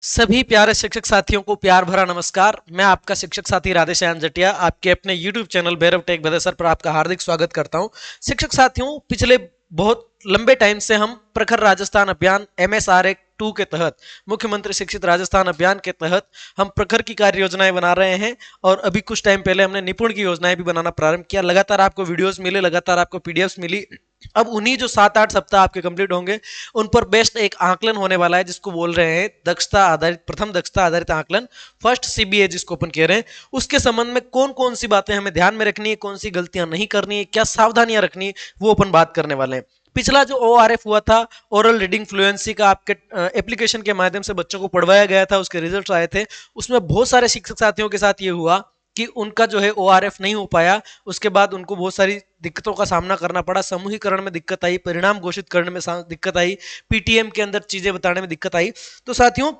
सभी प्यारे शिक्षक साथियों को प्यार भरा नमस्कार। मैं आपका शिक्षक साथी राधेश्याम जटिया आपके अपने YouTube channel Bhairav tech Bhadesar पर आपका हार्दिक स्वागत करता हूं। शिक्षक साथियों, पिछले बहुत लंबे टाइम से हम प्रखर राजस्थान अभियान MSRA 2 के तहत, मुख्यमंत्री शिक्षित राजस्थान अभियान के तहत हम प्रखर की कार्य योजनाएं बना रहे हैं और अभी कुछ टाइम पहले हमने निपुण की योजनाएं भी बनाना प्रारंभ किया। लगातार आपको वीडियोस मिले, लगातार आपको पीडीएफ्स मिली। अब उन्हीं जो 7-8 सप्ताह आपके कंप्लीट होंगे उन पर बेस्ट एक आकलन होने वाला है जिसको बोल रहे हैं दक्षता आधारित, प्रथम दक्षता आधारित आकलन, फर्स्ट CBA जिसको अपन कह रहे हैं। उसके संबंध में कौन कौन सी बातें हमें ध्यान में रखनी है, कौन सी गलतियां नहीं करनी है, क्या सावधानियां रखनी है, वो अपन बात करने वाले हैं। पिछला जो ORF हुआ था, ओरल रीडिंग फ्लुएंसी का, आपके एप्लीकेशन के माध्यम से बच्चों को पढ़वाया गया था, उसके रिजल्ट आए थे। उसमें बहुत सारे शिक्षक साथियों के साथ ये हुआ कि उनका जो है ORF नहीं हो पाया। उसके बाद उनको बहुत सारी दिक्कतों का सामना करना पड़ा। समूहीकरण में दिक्कत आई, परिणाम घोषित करने में दिक्कत आई, PTM के अंदर चीजें बताने में दिक्कत आई। तो साथियों,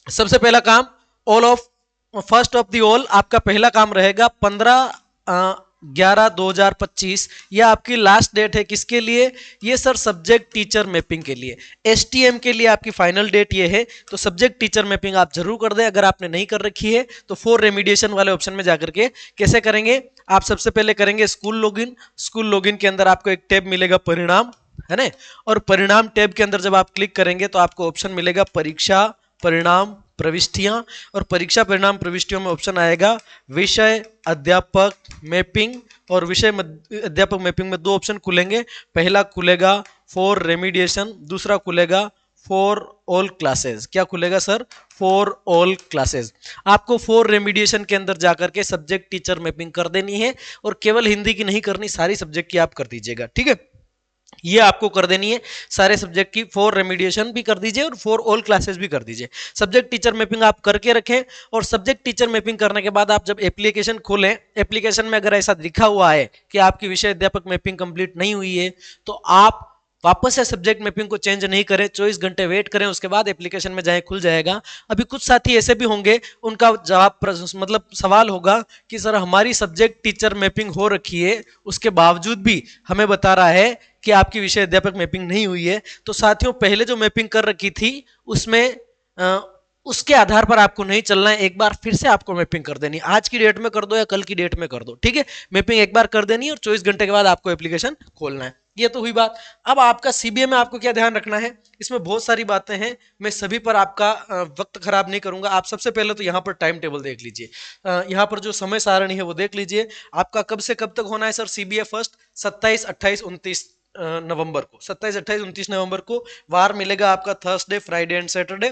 सबसे पहला काम, all of first of the all, आपका पहला काम रहेगा 15/11/2025। यह आपकी लास्ट डेट है। किसके लिए? ये सर सब्जेक्ट टीचर मैपिंग के लिए, STM के लिए आपकी फाइनल डेट ये है। तो सब्जेक्ट टीचर मैपिंग आप जरूर कर दें। अगर आपने नहीं कर रखी है तो फॉर रेमिडिएशन वाले ऑप्शन में जाकर के कैसे करेंगे आप? सबसे पहले करेंगे स्कूल लॉगिन। स्कूल लॉगिन के अंदर आपको एक टैब मिलेगा परिणाम, है ना? और परिणाम टैब के अंदर जब आप क्लिक करेंगे तो आपको ऑप्शन मिलेगा परीक्षा परिणाम प्रविष्टियां। और परीक्षा परिणाम प्रविष्टियों में ऑप्शन आएगा विषय अध्यापक मैपिंग। और विषय अध्यापक मैपिंग में दो ऑप्शन खुलेंगे। पहला खुलेगा फॉर रेमिडिएशन, दूसरा खुलेगा फॉर ऑल क्लासेस। क्या खुलेगा सर? For all classes. आपको फॉर रेमिडिएशन के अंदर जाकर के सब्जेक्ट टीचर मैपिंग कर देनी है और केवल हिंदी की नहीं करनी, सारी सब्जेक्ट की आप कर दीजिएगा। ठीक है, ये आपको कर देनी है। सारे सब्जेक्ट की फॉर रेमिडिएशन भी कर दीजिए और फॉर ऑल क्लासेस भी कर दीजिए। सब्जेक्ट टीचर मैपिंग आप करके रखें। और सब्जेक्ट टीचर मैपिंग करने के बाद आप जब एप्लीकेशन खोलें, एप्लीकेशन में अगर ऐसा लिखा हुआ है कि आपकी विषय अध्यापक मैपिंग कंप्लीट नहीं हुई है, तो आप वापस से सब्जेक्ट मैपिंग को चेंज नहीं करें, 24 घंटे वेट करें, उसके बाद एप्लीकेशन में जाए, खुल जाएगा। अभी कुछ साथी ऐसे भी होंगे, उनका जवाब मतलब सवाल होगा कि सर हमारी सब्जेक्ट टीचर मैपिंग हो रखी है, उसके बावजूद भी हमें बता रहा है कि आपकी विषय अध्यापक मैपिंग नहीं हुई है। तो साथियों, पहले जो मैपिंग कर रखी थी उसमें उसके आधार पर आपको नहीं चलना है। एक बार फिर से आपको मैपिंग कर देनी, आज की डेट में कर दो या कल की डेट में कर दो। ठीक है, मैपिंग एक बार कर देनी और 24 घंटे के बाद आपको एप्लीकेशन खोलना है। ये तो हुई बात। अब आपका CBA में आपको क्या ध्यान रखना है? इसमें बहुत सारी बातें हैं, मैं सभी पर आपका वक्त खराब नहीं करूंगा। आप सबसे पहले तो यहाँ पर टाइम टेबल देख लीजिए, यहाँ पर जो समय सारणी है वो देख लीजिए। आपका कब से कब तक होना है सर CBA फर्स्ट? 27, 28, 29 नवंबर को, 27, 28, 29 नवंबर को। वार मिलेगा आपका Thursday, Friday and Saturday.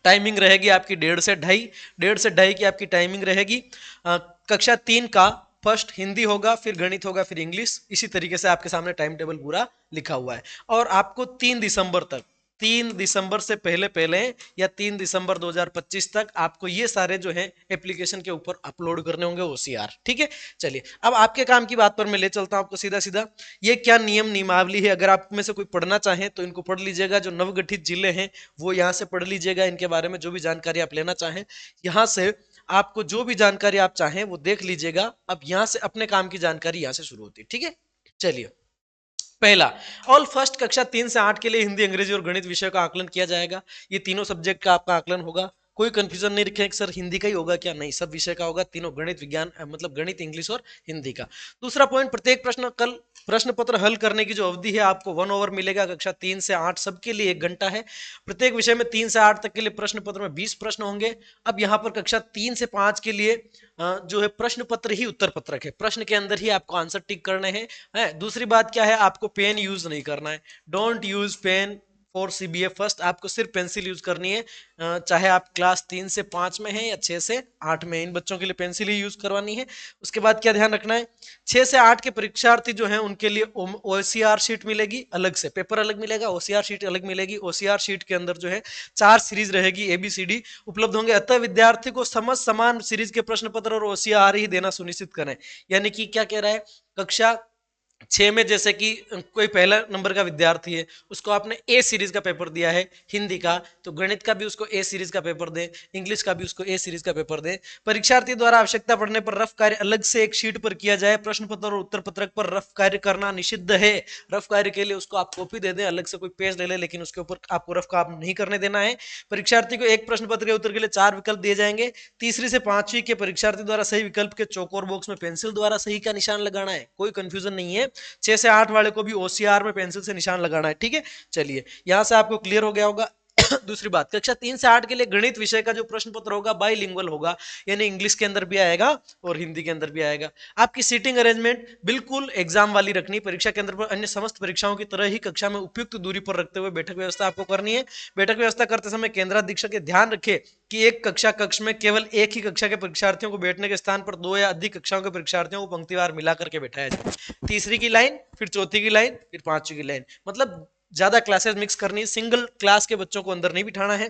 Timing रहेगी आपकी 1:30 1:30 की आपकी टाइमिंग रहेगी। कक्षा 3 का फर्स्ट हिंदी होगा, फिर गणित होगा, फिर इंग्लिश। इसी तरीके से आपके सामने टाइम टेबल पूरा लिखा हुआ है। और आपको 3 दिसंबर तक, 3 दिसंबर से पहले पहले या 3 दिसंबर 2025 तक आपको ये सारे जो है एप्लीकेशन के ऊपर अपलोड करने होंगे OCR। ठीक है, चलिए अब आपके काम की बात पर मैं ले चलता हूं आपको सीधा सीधा। ये क्या नियम नियमावली है, अगर आप में से कोई पढ़ना चाहे तो इनको पढ़ लीजिएगा। जो नवगठित जिले हैं वो यहाँ से पढ़ लीजिएगा। इनके बारे में जो भी जानकारी आप लेना चाहें, यहाँ से आपको जो भी जानकारी आप चाहें वो देख लीजिएगा। अब यहाँ से अपने काम की जानकारी यहाँ से शुरू होती है। ठीक है, चलिए। पहला, ऑल फर्स्ट कक्षा 3 से 8 के लिए हिंदी, अंग्रेजी और गणित विषय का आकलन किया जाएगा। ये तीनों सब्जेक्ट का आपका आकलन होगा। कोई कंफ्यूजन नहीं रखें सर हिंदी का ही होगा क्या, नहीं, सब विषय का होगा, तीनों गणित विज्ञान, मतलब गणित, इंग्लिश और हिंदी का। दूसरा पॉइंट, प्रत्येक प्रश्न पत्र हल करने की जो अवधि है आपको 1 ओवर मिलेगा। कक्षा 3 से 8 सबके लिए 1 घंटा है। प्रत्येक विषय में 3 से 8 तक के लिए प्रश्न पत्र में 20 प्रश्न होंगे। अब यहाँ पर कक्षा 3 से 5 के लिए जो है प्रश्न पत्र ही उत्तर पत्रक है, प्रश्न के अंदर ही आपको आंसर टिक करने हैं। दूसरी बात क्या है, आपको पेन यूज नहीं करना है। Don't use pen for CBA first. आपको सिर्फ पेंसिल यूज करनी है, चाहे आप क्लास 3 से 5 में हैं या 6 से 8 में, इन बच्चों के लिए पेंसिल ही यूज करवानी है। उसके बाद क्या ध्यान रखना है, 6 से 8 के परीक्षार्थी जो हैं उनके लिए OCR शीट मिलेगी अलग से, पेपर अलग मिलेगा, OCR शीट अलग मिलेगी। OCR शीट के अंदर जो है 4 सीरीज रहेगी, ABCD उपलब्ध होंगे। अतः विद्यार्थी को समान सीरीज के प्रश्न पत्र और OCR ही देना सुनिश्चित करें। यानी कि क्या कह रहा है, कक्षा 6 में जैसे कि कोई पहला नंबर का विद्यार्थी है, उसको आपने ए सीरीज का पेपर दिया है हिंदी का, तो गणित का भी उसको ए सीरीज का पेपर दे, इंग्लिश का भी उसको ए सीरीज का पेपर दे। परीक्षार्थी द्वारा आवश्यकता पड़ने पर रफ कार्य अलग से एक शीट पर किया जाए। प्रश्न पत्र और उत्तर पत्रक पर रफ कार्य करना निषिद्ध है। रफ कार्य के लिए उसको आप कॉपी दे दें, अलग से कोई पेज ले ले, लेकिन उसके ऊपर आपको रफ काम नहीं करने देना है। परीक्षार्थी को एक प्रश्न पत्र के उत्तर के लिए 4 विकल्प दिए जाएंगे। तीसरी से 5वीं के परीक्षार्थी द्वारा सही विकल्प के चौकोर बॉक्स में पेंसिल द्वारा सही का निशान लगाना है, कोई कंफ्यूजन नहीं है। 6 से 8 वाले को भी ओसीआर में पेंसिल से निशान लगाना है, ठीक है। चलिए यहां से आपको क्लियर हो गया होगा। दूसरी बात, कक्षा 3 से 8 के लिए गणित विषय का जो प्रश्न पत्र होगा बाइलिंगुअल होगा, यानी इंग्लिश के अंदर भी आएगा और हिंदी के अंदर भी आएगा। आपकी सीटिंग अरेंजमेंट बिल्कुल एग्जाम वाली रखनी, परीक्षा केंद्र पर अन्य समस्त परीक्षाओं की तरह ही कक्षा में उपयुक्त दूरी पर रखते हुए बैठक व्यवस्था आपको करनी है। बैठक व्यवस्था करते समय केंद्राधीक्षक के ध्यान रखे कि एक कक्षा कक्ष में केवल एक ही कक्षा के परीक्षार्थियों को बैठने के स्थान पर 2 या अधिक कक्षाओं के परीक्षार्थियों को पंक्तिवार मिला करके बैठाया जाए। तीसरी की लाइन, फिर चौथी की लाइन, फिर 5वीं की लाइन, मतलब ज्यादा क्लासेस मिक्स करनी है, सिंगल क्लास के बच्चों को अंदर नहीं बिठाना है।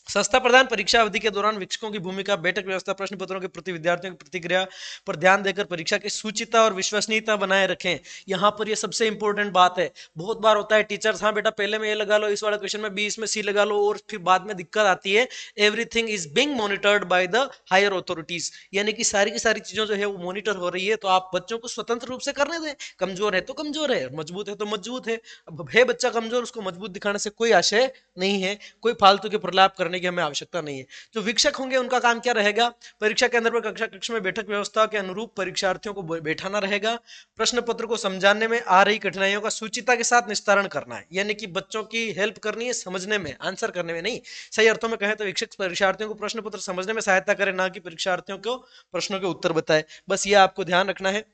संस्था प्रदान परीक्षा अवधि के दौरान शिक्षकों की भूमिका, बैठक व्यवस्था, प्रश्न पत्रों के प्रति विद्यार्थियों की प्रतिक्रिया पर ध्यान देकर परीक्षा की सूचिता और विश्वसनीयता बनाए रखें। यहाँ पर ये सबसे इंपॉर्टेंट बात है। बहुत बार होता है टीचर्स, हाँ बेटा पहले में ये लगा लो, इस वाले क्वेश्चन में बी, इसमें सी लगा लो, और फिर बाद में दिक्कत आती है। Everything is being monitored by the higher authorities, यानी कि सारी की सारी चीजों जो है वो मॉनिटर हो रही है, तो आप बच्चों को स्वतंत्र रूप से करने दें। कमजोर है तो कमजोर है, मजबूत है तो मजबूत है। अब है बच्चा कमजोर, उसको मजबूत दिखाने से कोई आशय नहीं है, कोई फालतू के प्रलाप करने की हमें आवश्यकता नहीं है। जो शिक्षक होंगे उनका काम क्या रहेगा, परीक्षा केंद्र पर कक्षा कक्ष में बैठक व्यवस्था के अनुरूप परीक्षार्थियों को बैठाना रहेगा। प्रश्न पत्र को समझाने में आ रही कठिनाइयों का सूचिता के साथ निस्तारण करना है, यानी कि बच्चों की हेल्प करनी है समझने में, आंसर करने में नहीं। सही अर्थों में कहें तो शिक्षक परीक्षार्थियों को प्रश्न पत्र समझने में सहायता करे, ना कि परीक्षार्थियों को प्रश्नों के उत्तर बताए। बस ये आपको ध्यान रखना है।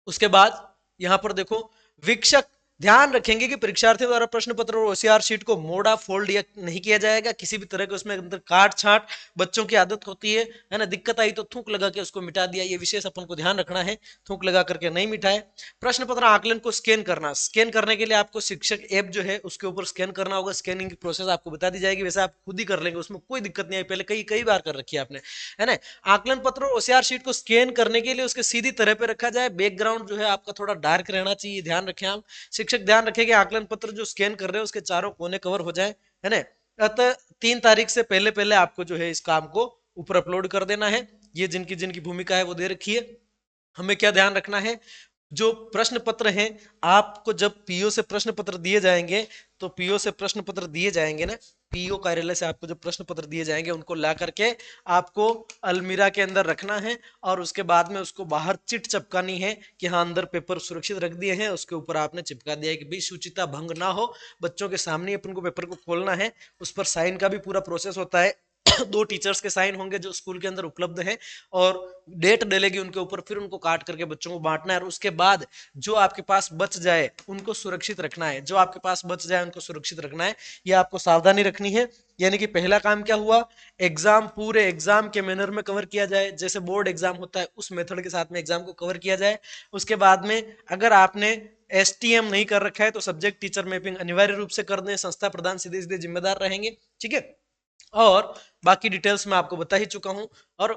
उसके बाद यहां पर देखो, शिक्षक ध्यान रखेंगे कि परीक्षार्थियों द्वारा प्रश्न पत्र और ओसीआर शीट को मोड़ा फोल्ड या नहीं किया जाएगा, किसी भी तरह के उसमें अंदर काट छाट बच्चों की आदत होती है ना, दिक्कत आई तो थूक लगा के उसको मिटा दिया, ये विशेष अपन को ध्यान रखना है, थूक लगा करके नहीं मिटाए। प्रश्न पत्र आकलन को स्कैन करना, स्कैन करने के लिए आपको शिक्षक ऐप जो है उसके ऊपर स्कैन करना होगा। स्कैनिंग की प्रोसेस आपको बता दी जाएगी, वैसे आप खुद ही कर लेंगे, उसमें कोई दिक्कत नहीं है, पहले कई कई बार कर रखी है आपने, है ना। आकलन पत्र और ओसीआर शीट को स्कैन करने के लिए उसके सीधी तरह पे रखा जाए, बैकग्राउंड जो है आपका थोड़ा डार्क रहना चाहिए, ध्यान रखें आप। शिक्षक ध्यान रखें कि आकलन पत्र जो स्कैन कर रहे हैं उसके चारों कोने कवर हो जाए, है ना। अतः 3 तारीख से पहले पहले आपको जो है इस काम को ऊपर अपलोड कर देना है। ये जिनकी जिनकी भूमिका है वो दे रखी है। हमें क्या ध्यान रखना है, जो प्रश्न पत्र हैं, आपको जब पीओ से प्रश्न पत्र दिए जाएंगे, तो पीओ से प्रश्न पत्र दिए जाएंगे ना, पीओ कार्यालय से आपको जो प्रश्न पत्र दिए जाएंगे उनको ला करके आपको अलमीरा के अंदर रखना है, और उसके बाद में उसको बाहर चिट चिपकानी है कि हाँ अंदर पेपर सुरक्षित रख दिए हैं, उसके ऊपर आपने चिपका दिया है कि भाई शुचिता भंग ना हो, बच्चों के सामने अपन को पेपर को खोलना है। उस पर साइन का भी पूरा प्रोसेस होता है। 2 टीचर्स के साइन होंगे जो स्कूल के अंदर उपलब्ध है, और डेट डलेगी उनके ऊपर, फिर उनको काट करके बच्चों को बांटना है। और उसके बाद जो आपके पास बच जाए उनको सुरक्षित रखना है, जो आपके पास बच जाए उनको सुरक्षित रखना है, ये आपको सावधानी रखनी है। यानी कि पहला काम क्या हुआ, एग्जाम पूरे एग्जाम के मैनर में कवर किया जाए, जैसे बोर्ड एग्जाम होता है उस मेथड के साथ में एग्जाम को कवर किया जाए। उसके बाद में अगर आपने एसटीएम नहीं कर रखा है तो सब्जेक्ट टीचर मैपिंग अनिवार्य रूप से कर दें, संस्था प्रधान सीधे सीधे जिम्मेदार रहेंगे, ठीक है। और बाकी डिटेल्स मैं आपको बता ही चुका हूं। और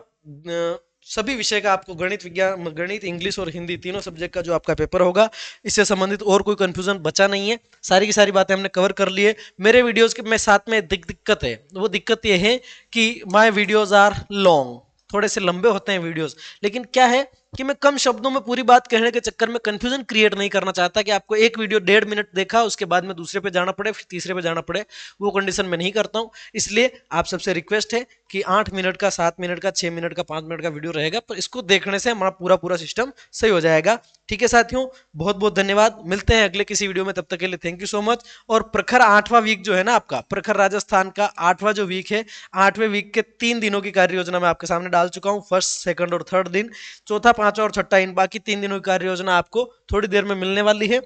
सभी विषय का आपको गणित, विज्ञान, गणित, इंग्लिश और हिंदी तीनों सब्जेक्ट का जो आपका पेपर होगा, इससे संबंधित और कोई कंफ्यूजन बचा नहीं है, सारी की सारी बातें हमने कवर कर ली है। मेरे वीडियोस के में साथ में दिक्कत है, वो दिक्कत ये है कि माय वीडियोस आर लॉन्ग, थोड़े से लंबे होते हैं वीडियोस, लेकिन क्या है कि मैं कम शब्दों में पूरी बात कहने के चक्कर में कंफ्यूजन क्रिएट नहीं करना चाहता कि आपको एक वीडियो 1.5 मिनट देखा उसके बाद में दूसरे पे जाना पड़े, फिर तीसरे पे जाना पड़े, वो कंडीशन में नहीं करता हूं। इसलिए आप सबसे रिक्वेस्ट है कि 8 मिनट का, 7 मिनट का, 6 मिनट का, 5 मिनट का वीडियो रहेगा, पर इसको देखने से हमारा पूरा पूरा सिस्टम सही हो जाएगा। ठीक है साथियों, बहुत बहुत धन्यवाद, मिलते हैं अगले किसी वीडियो में, तब तक के लिए थैंक यू सो मच। और प्रखर 8वां वीक जो है ना आपका, प्रखर राजस्थान का 8वां जो वीक है, 8वें वीक के 3 दिनों की कार्य योजना मैं आपके सामने डाल चुका हूं, फर्स्ट, सेकंड और थर्ड दिन, चौथा, पांचवा और छठा, इन बाकी 3 दिनों की कार्य योजना आपको थोड़ी देर में मिलने वाली है।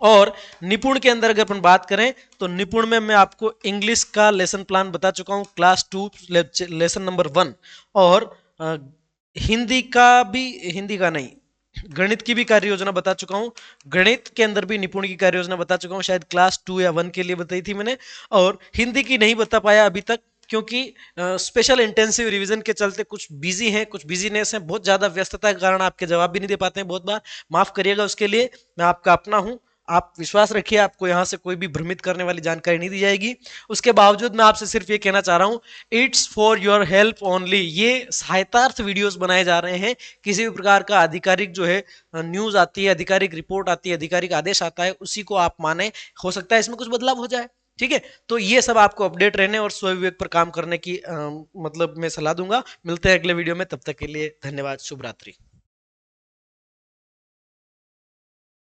और निपुण के अंदर अगर अपन बात करें तो निपुण में मैं आपको इंग्लिश का लेसन प्लान बता चुका हूं, क्लास 2 लेसन नंबर 1, और हिंदी का भी, हिंदी का नहीं, गणित की भी कार्य योजना बता चुका हूं। गणित के अंदर भी निपुण की कार्य योजना बता चुका हूं, शायद क्लास 2 या 1 के लिए बताई थी मैंने, और हिंदी की नहीं बता पाया अभी तक, क्योंकि स्पेशल इंटेंसिव रिवीजन के चलते कुछ बिजी हैं, कुछ बिजीनेस है, बहुत ज्यादा व्यस्तता के कारण आपके जवाब भी नहीं दे पाते हैं बहुत बार, माफ करिएगा उसके लिए। मैं आपका अपना हूं, आप विश्वास रखिए, आपको यहाँ से कोई भी भ्रमित करने वाली जानकारी नहीं दी जाएगी। उसके बावजूद मैं आपसे सिर्फ ये कहना चाह रहा हूँ, it's for your help only, ये सहायतार्थ वीडियोस बनाए जा रहे हैं। किसी भी प्रकार का आधिकारिक जो है न्यूज आती है, आधिकारिक रिपोर्ट आती है, आधिकारिक आदेश आता है, उसी को आप माने, हो सकता है इसमें कुछ बदलाव हो जाए, ठीक है। तो ये सब आपको अपडेट रहने और स्वविवेक पर काम करने की मतलब मैं सलाह दूंगा। मिलते हैं अगले वीडियो में, तब तक के लिए धन्यवाद, शुभ रात्रि।